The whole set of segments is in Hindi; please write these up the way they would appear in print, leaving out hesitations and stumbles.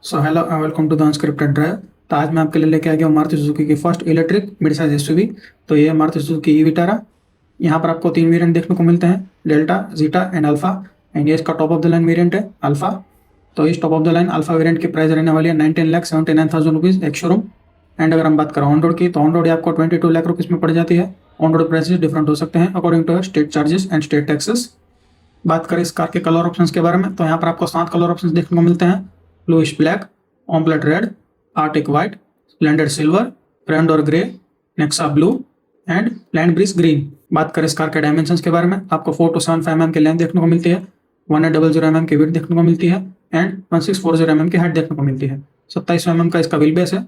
So hello welcome to the unscripted drive. तो आज मैं आपके लिए लेके आ गया हूँ मारुति सुजुकी की first electric mid size SUV. तो ये मारुति सुजुकी ई विटारा। यहाँ पर आपको 3 वेरिएंट देखने को मिलते हैं, delta, zeta and alpha. And ये इसका top of the line variant है अल्फा। तो इस top of the line alpha variant की प्राइस रहने वाली है 19,79,000 रुपीज़ एक शोरूम। एंड अगर हम बात करें ऑन रोड की, तो ऑन रोड आपको 22 लाख रुपीज़ में पड़ जाती है। ऑन रोड प्राइसेस डिफरेंट हो सकते हैं according to state charges and state taxes. बात करें इस कार के कलर ऑप्शंस के बारे में, तो यहाँ पर आपको 7 कलर ऑप्शंस देखने को मिलते हैं। Bluish black, opulent red, arctic white, splendid silver, grandeur grey, Nexa blue and land breeze green. बात करें इस कार के डायमेंशंस के बारे में, आपको 4 to 7 mm की लेंथ देखने को मिलती है, 1800 mm की विड्थ देखने को मिलती है एंड 1640 mm की हाइट देखने को मिलती है। 27 mm का इसका व्हील बेस है,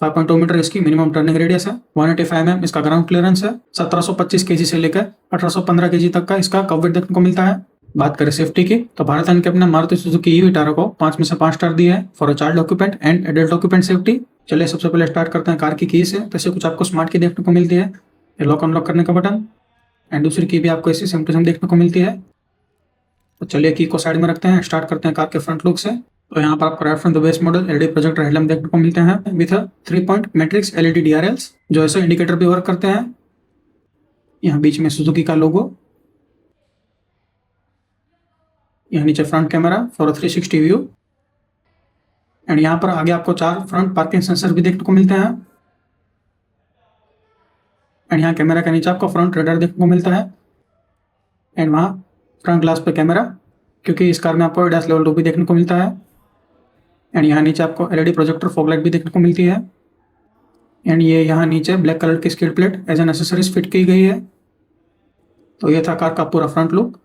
5.2 मीटर इसकी मिनिमम टर्निंग रेडियस है, 185 mm इसका ग्राउंड क्लियरेंस है, 1725 kg से लेकर 1815 kg तक का इसका कव वेट देखने को मिलता है। बात करें सेफ्टी की, तो भारत एनकैप ने मारुति सुजुकी ई विटारा को 5 में से 5 स्टार दिए हैं for a child occupant and adult occupant safety. चलिए सबसे पहले स्टार्ट करते हैं कार की की से। तो इसे कुछ आपको स्मार्ट की देखने को मिलती है, ये लॉक अनलॉक करने का बटन। एंड दूसरी की भी आपको इसी सेम टू सेम देखने को मिलती है। तो चलिए की को साइड में रखते हैं, स्टार्ट करते हैं कार के फ्रंट लुक से। तो यहाँ पर आपको right front the base model LED projector headlamp देखने को मिलते हैं with 3-point matrix LED DRLs, जो ऐसे इंडिकेटर भी वर्क करते हैं। यहाँ बीच में सुजुकी का लोगो, यहाँ नीचे front camera for 360 view. And यहाँ पर आगे आपको 4 फ्रंट पार्किंग सेंसर भी देखने को मिलते हैं। एंड यहाँ कैमरा के नीचे आपको फ्रंट रेडार देखने को मिलता है। एंड वहाँ फ्रंट ग्लास पे कैमरा, क्योंकि इस कार में आपको ADAS लेवल 2 भी देखने को मिलता है। एंड यहाँ नीचे आपको एलईडी प्रोजेक्टर फॉग लाइट भी देखने को मिलती है। एंड ये यहाँ नीचे ब्लैक कलर की skid plate as an accessories fit की गई है। तो ये था कार का पूरा फ्रंट लुक।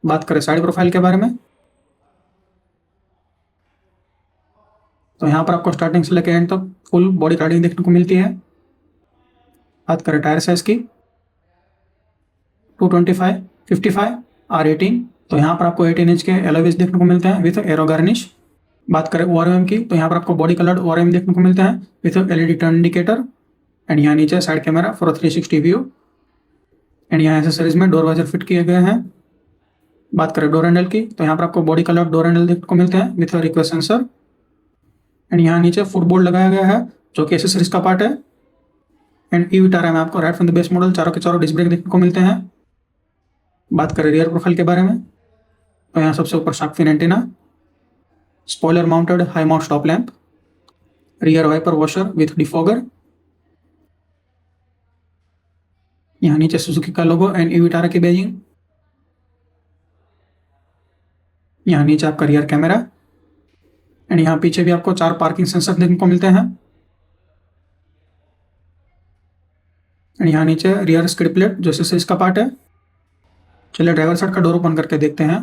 बात करें साइड प्रोफाइल के बारे में, तो यहाँ पर आपको स्टार्टिंग से लेकर एंड तक फुल बॉडी कार्डिंग देखने को मिलती है। बात करें टायर साइज की, 225, 55, R18। तो यहाँ पर आपको 18 इंच के एलॉय व्हील्स देखने को मिलते हैं विथ एरो गार्निश। बात करें ORM की, तो यहाँ पर आपको बॉडी कलर्ड ORM देखने को मिलते हैं with LED turn indicator. And यहाँ नीचे side camera for 360 view. And यहाँ एक्सेसरीज में डोर वाइजर फिट किए गए हैं। बात करें डोर हैंडल की, तो यहाँ पर आपको बॉडी कलर डोर हैंडल देखने को मिलते हैं विथ रिक्वेस्ट सेंसर। एंड यहाँ नीचे फुटबोर्ड लगाया गया है, जो कि एसेसरीज का पार्ट है। एंड ई विटारा में आपको right from the base model चारों के चारों डिस्क ब्रेक देखने को मिलते हैं। बात करें रियर प्रोफाइल के बारे में, तो यहाँ सबसे ऊपर shark fin antenna, spoiler mounted high mount stop lamp, rear wiper washer with defogger. यहाँ नीचे सुजुकी का लोगो एंड ई विटारा की बैजिंग। यहाँ नीचे आपका रियर कैमरा। एंड यहाँ पीछे भी आपको 4 पार्किंग सेंसर देखने को मिलते हैं। एंड यहाँ नीचे रियर स्किड प्लेट, जो से इसका पार्ट है। चलिए ड्राइवर साइड का डोर ओपन करके देखते हैं।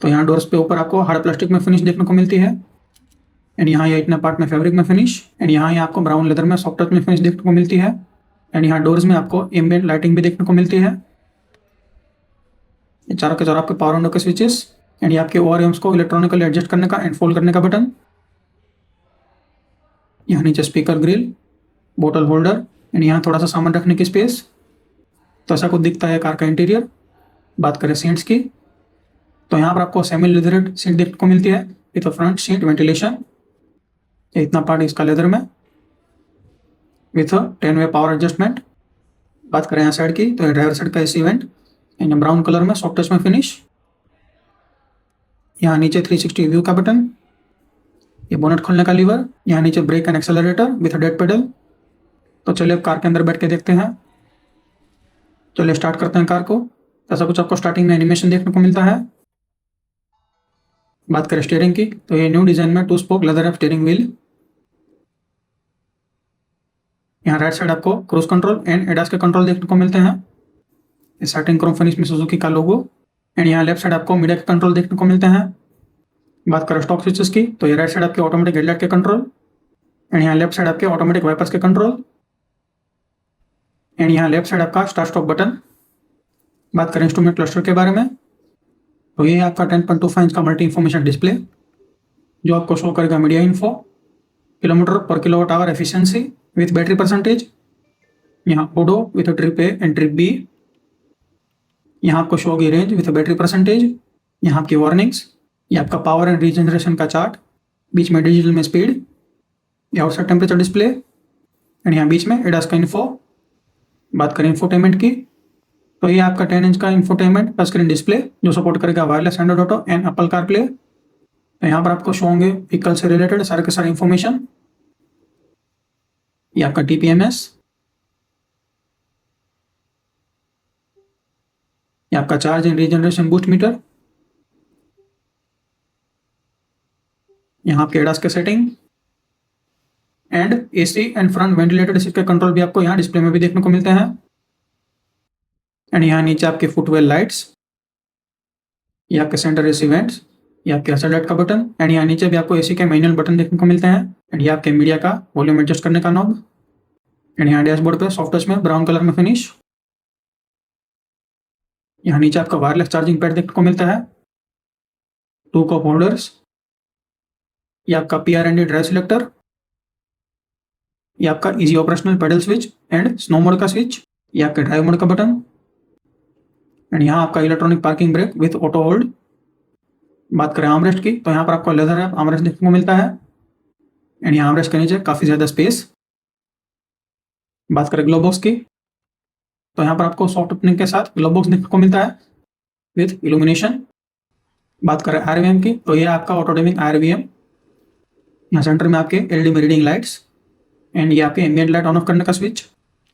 तो यहाँ डोर्स पे ऊपर आपको हार्ड प्लास्टिक में फिनिश देखने को मिलती है। एंड यहाँ ये इतने पार्ट में फैब्रिक में फिनिश। एंड यहाँ ये आपको ब्राउन लेदर में सॉफ्ट टच में फिनिश देखने को मिलती है। एंड यहाँ डोर्स में आपको एम्बिएंट लाइटिंग भी देखने को मिलती है। ये चारों के चारों आपके पावर विंडो के स्विचेस। एंड ये आपके ORMs को इलेक्ट्रॉनिकली एडजस्ट करने का एंड फोल्ड करने का बटन। यहाँ नीचे स्पीकर ग्रिल, बोतल होल्डर। एंड यहाँ थोड़ा सा सामान रखने की स्पेस। तो ऐसा कुछ दिखता है कार का इंटीरियर। बात करें सीट्स की, तो यहाँ पर आपको सेमी लेदरेड सीट देखने को मिलती है विथ फ्रंट सीट वेंटिलेशन। इतना पार्ट इसका लेदर में विथ 10-way पावर एडजस्टमेंट। बात करें यहाँ साइड की, तो ये ड्राइवर साइड का AC went and brown colour में सॉफ्ट टच में फिनिश। यहाँ नीचे 360 व्यू का बटन, ये बोनट खोलने का लीवर, यहाँ नीचे brake and accelerator with dead pedal. तो चलिए अब कार के अंदर बैठ के देखते हैं। चलिए स्टार्ट करते हैं कार को। ऐसा कुछ आपको स्टार्टिंग में एनिमेशन देखने को मिलता है। बात करें स्टीयरिंग की, तो ये न्यू डिजाइन में 2 spoke leather wrap steering wheel. यहाँ राइट साइड आपको क्रूज कंट्रोल एंड ADAS के कंट्रोल देखने को मिलते हैं। साटिन क्रोम फिनिश में सुजुकी का लोगो। एंड यहाँ लेफ्ट साइड आपको मीडिया के कंट्रोल देखने को मिलते हैं। बात करें स्टॉक स्विचेस की, तो ये राइट साइड आपके ऑटोमेटिक हेडलाइट के कंट्रोल। एंड यहाँ लेफ्ट साइड आपके ऑटोमेटिक वाइपर्स के कंट्रोल। एंड यहाँ लेफ्ट साइड आपका स्टार्ट स्टॉप बटन। बात करें इंस्ट्रूमेंट क्लस्टर के बारे में, तो ये आपका 10.25 इंच का मल्टी इंफॉर्मेशन डिस्प्ले, जो आपको शो करेगा मीडिया इन्फो, किलोमीटर पर kilowatt hour efficiency with battery percentage, यहाँ odo with trip A and trip B, यहाँ आपको शो होगी रेंज विथ बैटरी परसेंटेज, यहाँ आपकी वार्निंग्स, ये आपका पावर एंड रीजनरेशन का चार्ट, बीच में डिजिटल में स्पीड, ये आउटसाइड टेम्परेचर डिस्प्ले, एंड यहाँ बीच में एडास का इन्फो। बात करें इंफोटेनमेंट की, तो ये आपका 10 इंच का इंफोटेनमेंट टच स्क्रीन डिस्प्ले जो सपोर्ट करेगा wireless Android auto and Apple CarPlay. तो यहाँ पर आपको शो होंगे व्हीकल से रिलेटेड सारे के सारे इंफॉर्मेशन, ये आपका TPMS, ये आपका charge and regeneration boost meter, यहाँ आपके एडास के setting and AC and front ventilated seat के कंट्रोल भी आपको यहाँ डिस्प्ले में भी देखने को मिलते हैं। एंड यहाँ नीचे आपके फुटवेल लाइट्स, ये आपके सेंटर AC वेंट्स, ये आपके हजर लाइट का बटन, एंड यहाँ नीचे भी आपको AC के मैनुअल बटन देखने को मिलते हैं। एंड ये आपके मीडिया का वॉल्यूम एडजस्ट करने का नॉब, एंड यहाँ डैशबोर्ड पे सॉफ्ट टच में ब्राउन कलर में फिनिश। यहाँ नीचे आपका वायरलेस चार्जिंग पैड देखने को मिलता है, 2 कप होल्डर्स, ये आपका PRND ड्राइव सिलेक्टर, ये आपका easy operational pedal switch and snow mode का स्विच, ये आपके ड्राइव मोड का बटन, एंड यहाँ आपका electronic parking break with auto hold. बात करें आर्मरेस्ट की, तो यहाँ पर आपको लेदर रैप आर्मरेस्ट देखने को मिलता है, एंड यहाँ आर्मरेस्ट के नीचे काफ़ी ज़्यादा स्पेस। बात करें ग्लो बॉक्स की, तो यहाँ पर आपको सॉफ्ट ओपनिंग के साथ ग्लो बॉक्स देखने को मिलता है विथ इल्यूमिनेशन। बात करें RVM की, तो ये आपका ऑटो डिमिंग RVM, यहाँ सेंटर में आपके LED में रीडिंग लाइट्स, एंड ये आपके एम्बिएंट लाइट ऑन ऑफ करने का स्विच।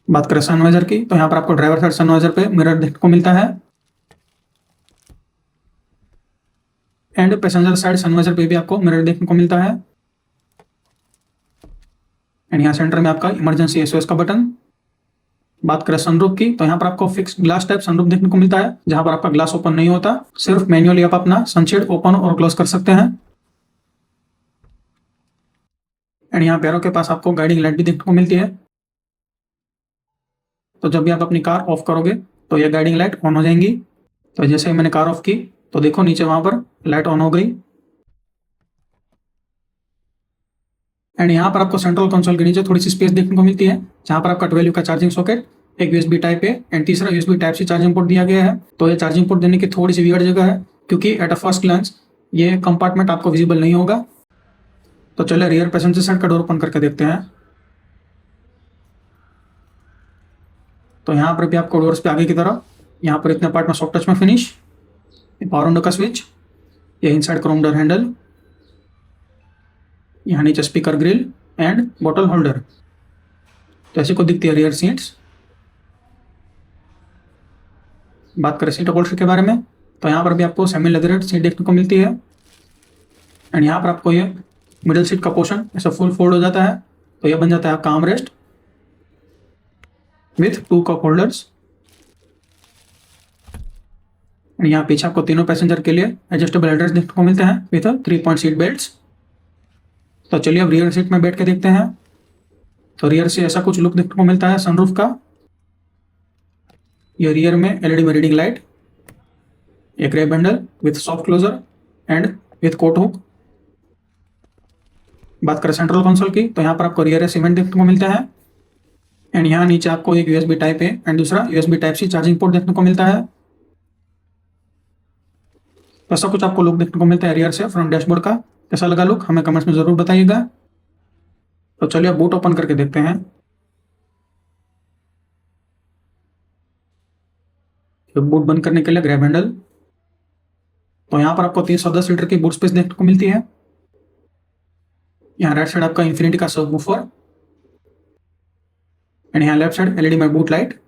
बात करें सनवाइजर की, तो यहाँ पर आपको ड्राइवर साइड सनवाइजर पे मिरर देखने को मिलता है, एंड पैसेंजर साइड सनवाइजर पे भी आपको मिरर देखने को मिलता है। एंड यहाँ सेंटर में आपका इमरजेंसी SOS का बटन। बात करें सनरूफ की, तो यहाँ पर आपको फिक्स ग्लास टाइप सनरूफ देखने को मिलता है, जहां पर आपका ग्लास ओपन नहीं होता, सिर्फ मैन्युअली आप अपना सनशेड ओपन और क्लोज कर सकते हैं। एंड यहाँ पैरों के पास आपको गाइडिंग लाइट भी देखने को मिलती है, तो जब भी आप अपनी कार ऑफ करोगे तो ये गाइडिंग लाइट ऑन हो जाएंगी। तो जैसे ही मैंने कार ऑफ की, तो देखो नीचे वहां पर लाइट ऑन हो गई। एंड यहाँ पर आपको सेंट्रल कंसोल के नीचे थोड़ी सी स्पेस देखने को मिलती है, जहाँ पर आपका 12U का चार्जिंग सॉकेट, एक USB टाइप ए एंड तीसरा USB type C charging port दिया गया है। तो ये चार्जिंग पोर्ट देने की थोड़ी सी वियर्ड जगह है, क्योंकि एट अ फर्स्ट ग्लांस ये कंपार्टमेंट आपको विजिबल नहीं होगा। तो चलिए रियर पैसेंजर साइड का डोर ओपन करके देखते हैं। तो यहाँ पर भी आपको डोर्स पे आगे की तरफ, यहाँ पर इतने पार्ट में सॉफ्ट टच में फिनिश, पावर विंडो का स्विच, ये इनसाइड क्रोम डोर हैंडल, यहाँ नीचे speaker grill and bottle holder. तो ऐसे को दिखती है रियर सीट्स। बात करें सीट अपहोल्स्ट्री के बारे में, तो यहाँ पर भी आपको सेमी लेदरेट सीट देखने को मिलती है, एंड यहाँ पर आपको ये मिडिल सीट का पोर्शन ऐसा फुल फोल्ड हो जाता है, तो ये बन जाता है आपका armrest with 2 cup holders. And यहाँ पीछे आपको तीनों पैसेंजर के लिए एडजस्टेबल हेडरेस्ट देखने को मिलते हैं विथ 3 पॉइंट सीट बेल्ट्स। तो चलिए अब रियर सीट में बैठ के देखते हैं। तो रियर से ऐसा कुछ लुक देखने को मिलता है सनरूफ का। ये रियर में LED में रीडिंग लाइट, एक grab handle with soft closer and with coat hook. बात करें सेंट्रल कंसोल की, तो यहाँ पर आपको रियर इवेंट देखने को मिलता है, एंड यहाँ नीचे आपको एक USB टाइप ए एंड दूसरा USB type C charging port देखने को मिलता है। तो ऐसा कुछ आपको लुक देखने को मिलता है रियर से फ्रंट डैशबोर्ड का। कैसा लगा लुक हमें कमेंट्स में जरूर बताइएगा। तो चलिए अब बूट ओपन करके देखते हैं। बूट बंद करने के लिए ग्रैब हैंडल। तो यहाँ पर आपको 310 लीटर की बूट स्पेस देखने को मिलती है। यहाँ राइट साइड आपका इन्फिनिटी का सबवूफर, एंड यहाँ लेफ्ट साइड LED में बूट लाइट,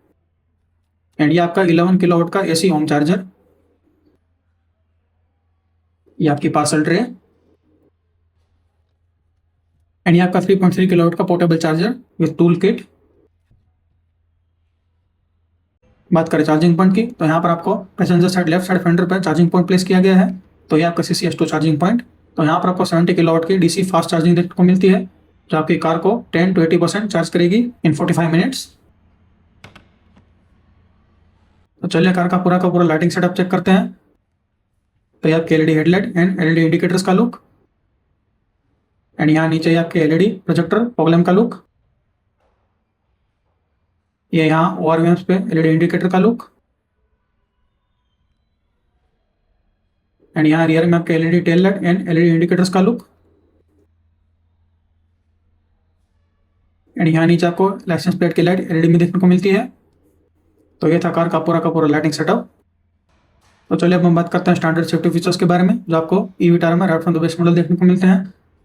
एंड ये आपका 11 किलोवाट का AC होम चार्जर, ये आपकी पार्सल ट्रे, एंड ये आपका 3.3 किलोवाट का portable charger with tool kit. बात करें चार्जिंग पॉइंट की, तो यहाँ पर आपको passenger side left side fender पर चार्जिंग पॉइंट प्लेस किया गया है। तो ये आपका CCS2 चार्जिंग पॉइंट। तो यहाँ पर आपको 70 किलोवाट की DC फास्ट चार्जिंग देखने को मिलती है, जो आपकी कार को 10 to 80% चार्ज करेगी इन 45 मिनट्स। तो चलिए कार का पूरा लाइटिंग सेटअप चेक करते हैं। तो ये आपके LED headlight and LED indicators का लुक, एंड यहाँ नीचे आपके LED प्रोजेक्टर फॉग का लुक, ये यहाँ ORVMs पे LED इंडिकेटर का लुक, एंड यहाँ रियर में आपके LED tail light and LED indicators का लुक। एंड यहाँ नीचे आपको लाइसेंस प्लेट की लाइट एलईडी में देखने को मिलती है। तो ये था कार का पूरा लाइटिंग सेटअप। तो चलिए अब हम बात करते हैं स्टैंडर्ड सेफ्टी फीचर्स के बारे में जो आपको ई विटारा में right from the base model देखने को मिलते हैं।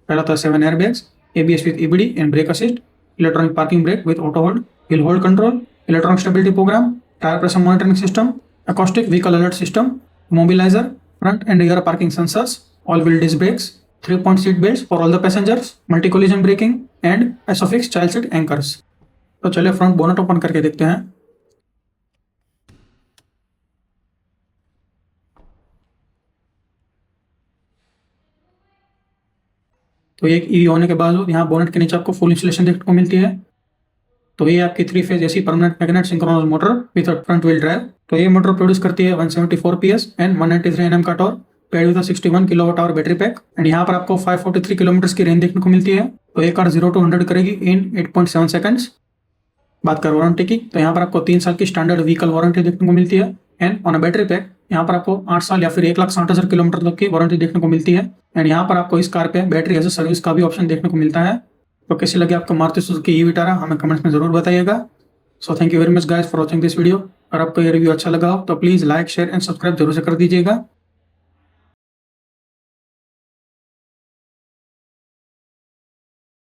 पहला तो 7 airbags, ABS with EBD and brake assist, electronic parking brake with auto hold, hill hold control, electronic stability program, tyre pressure monitoring system, acoustic vehicle alert system, immobilizer, front and rear parking sensors, all-wheel disc brakes, 3-point seat belts for all the passengers, multi-collision braking and ISOFIX child seat anchors। तो चलिए फ्रंट बोनट ओपन करके देखते हैं। तो एक ईवी होने के बाद यहाँ बोनट के नीचे आपको फुल इंस्टॉलेशन देखने को मिलती है। तो ये आपकी 3 phase AC permanent magnet synchronous motor with front wheel drive. तो ये मोटर प्रोड्यूस करती है 174 PS एंड 193 Nm का torque paid with 61 kWh battery pack. And यहाँ पर आपको 543 किलोमीटर की रेंज देखने को मिलती है। तो ये कार 0 to 100 करेगी इन 8.7 सेकंड्स। बात कर वारंटी की, तो यहाँ पर आपको 3 साल की स्टैंडर्ड व्हीकल वारंटी देखने को मिलती है। And on a battery pack यहाँ पर आपको 8 साल या फिर 1,60,000 किलोमीटर तक की वारंटी देखने को मिलती है। एंड यहाँ पर आपको इस कार पे बैटरी एज ए सर्विस का भी ऑप्शन देखने को मिलता है। तो कैसी लगी आपको मारुति सुजुकी ई विटारा, हमें कमेंट्स में जरूर बताइएगा। So thank you very much guys for watching this video. और आपको ये रिव्यू अच्छा लगा हो तो please like, share and subscribe जरूर से कर दीजिएगा।